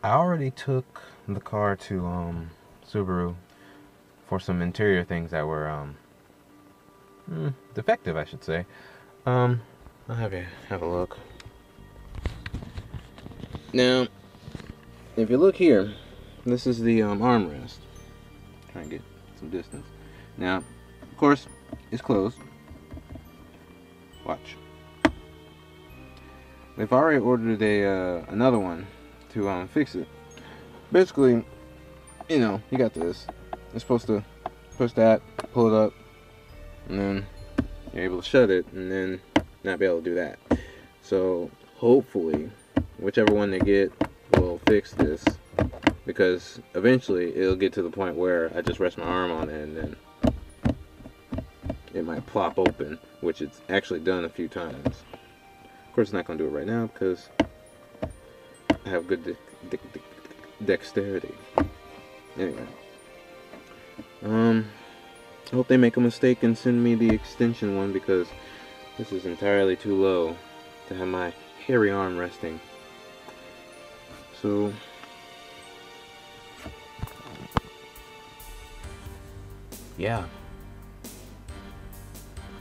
I already took the car to Subaru for some interior things that were defective, I should say. I'll have you have a look. Now, if you look here, this is the armrest. Try and get some distance. Now, of course, it's closed. Watch. They've already ordered another one to fix it. Basically, you know, you got this. You're supposed to push that, pull it up, and then you're able to shut it, and then not be able to do that. So hopefully, whichever one they get will fix this, because eventually it'll get to the point where I just rest my arm on it, and then it might plop open, which it's actually done a few times. Of course, it's not going to do it right now because I have good dexterity. Anyway, I hope they make a mistake and send me the extension one, because this is entirely too low to have my hairy arm resting. So yeah,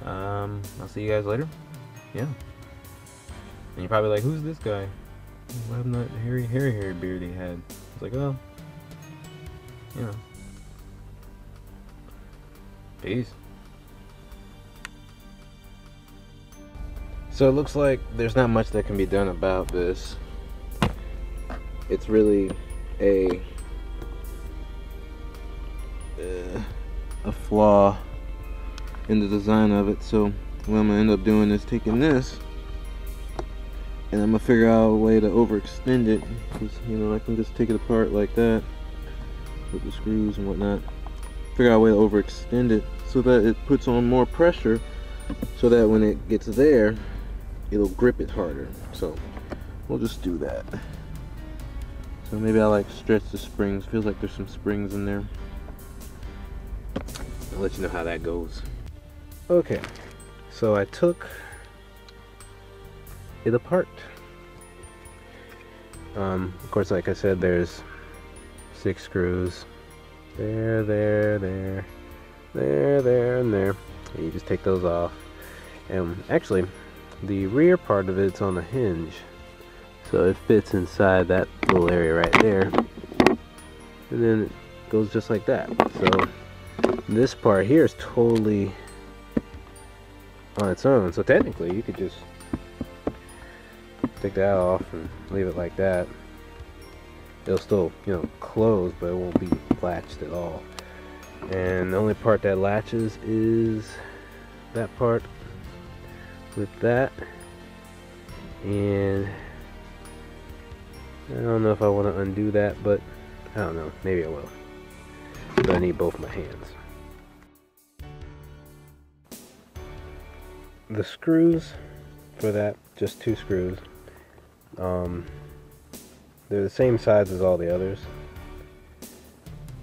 I'll see you guys later. Yeah. And you're probably like, who's this guy? What happened to that hairy beard he had? It's like, oh, you know. Peace. So it looks like there's not much that can be done about this. It's really a flaw in the design of it. So what I'm gonna end up doing is taking this, and I'm gonna figure out a way to overextend it, because, you know, I can just take it apart like that with the screws and whatnot. Figure out a way to overextend it so that it puts on more pressure, so that when it gets there, it'll grip it harder. So we'll just do that. So maybe I like stretch the springs. Feels like there's some springs in there. I'll let you know how that goes. Okay, so I took it apart. Of course, like I said, there's 6 screws. There, and there. And you just take those off. And actually, the rear part of it's on a hinge, so it fits inside that little area right there. And then it goes just like that. So this part here is totally on its own. So technically, you could just take that off and leave it like that. It'll still, you know, close, but it won't be latched at all. And the only part that latches is that part with that. And I don't know if I want to undo that, but I don't know, maybe I will. But I need both my hands. The screws for that, just 2 screws. They're the same size as all the others,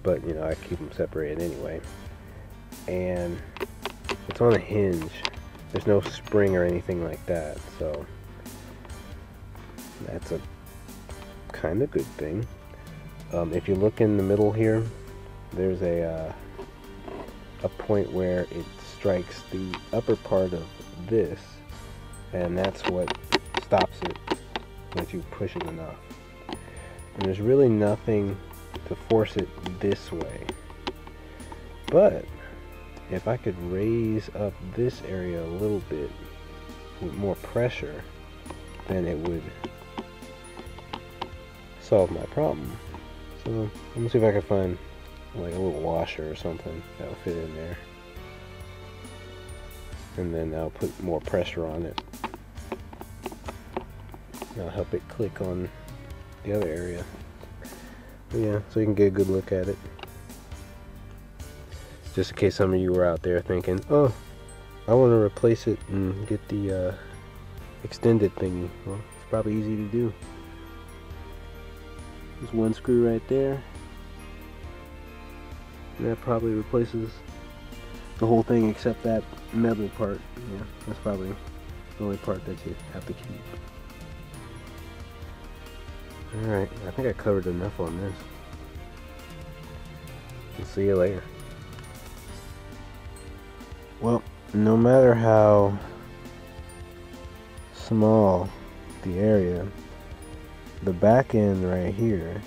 but you know, I keep them separated anyway. And it's on a hinge. There's no spring or anything like that, so that's a kind of good thing. If you look in the middle here, there's a point where it strikes the upper part of this, and that's what stops it once you push it enough. And there's really nothing to force it this way. But if I could raise up this area a little bit with more pressure, then it would solve my problem. So I'm gonna see if I can find like a little washer or something that'll fit in there, and then I'll put more pressure on it. I'll help it click on the other area. But yeah, so you can get a good look at it. Just in case some of you were out there thinking, oh, I want to replace it and get the extended thingy. Well, it's probably easy to do. There's 1 screw right there, and that probably replaces the whole thing except that metal part. Yeah, that's probably the only part that you have to keep. Alright, I think I covered enough on this. We'll see you later. Well, no matter how small the area, the back end right here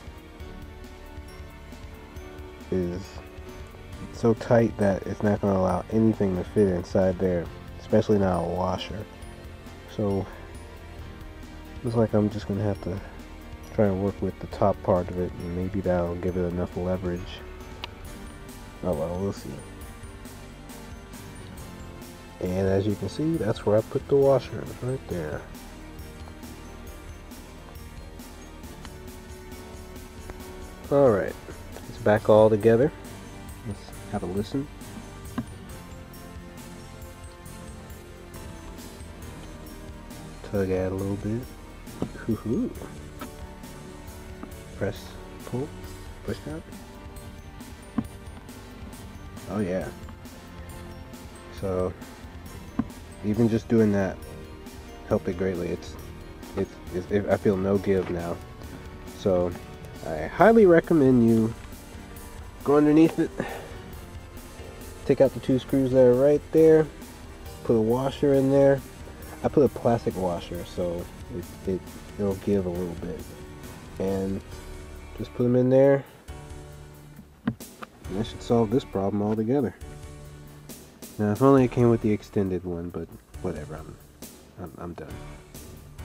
is so tight that it's not going to allow anything to fit inside there, especially not a washer. So looks like I'm just going to have to try and work with the top part of it, and maybe that'll give it enough leverage. Oh well, we'll see. And as you can see, that's where I put the washer, right there. Alright, it's back all together. Let's have a listen. Tug at a little bit. Hoo-hoo. Press, pull, push down. Oh yeah. So even just doing that helped it greatly. I feel no give now. So I highly recommend you go underneath it, take out the 2 screws that are right there, put a washer in there. I put a plastic washer so it'll give a little bit, and just put them in there, and that should solve this problem altogether. Now if only it came with the extended one, but whatever, I'm done.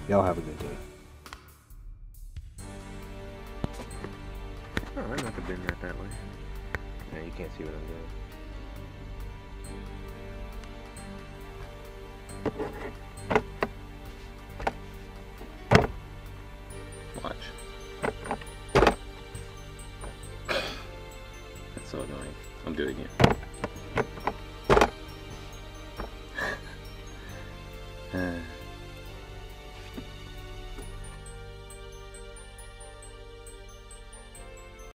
Y'all have a good day. Oh, I'm not gonna bend that way. No, you can't see what I'm doing. Watch. That's so annoying. I'll do it again.